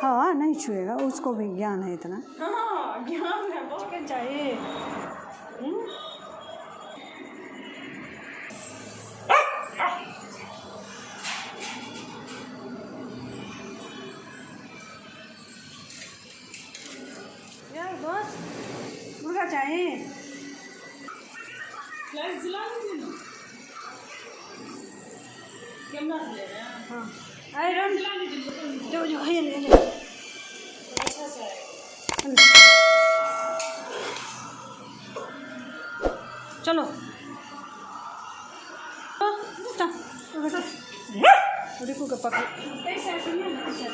हाँ नहीं छुएगा, उसको भी ज्ञान है इतना। हाँ ज्ञान है, बहुत चिकन चाहिए। यार दोस्त मुर्गा चाहिए। फ्लैश जला लीजिए ना, कैमरा से ले रहे हैं। हाँ आयरन जला लीजिए, जो जो है ले ले। अच्छा से चलो रुको के पकड़। ऐसे सुनिए ना, ऐसे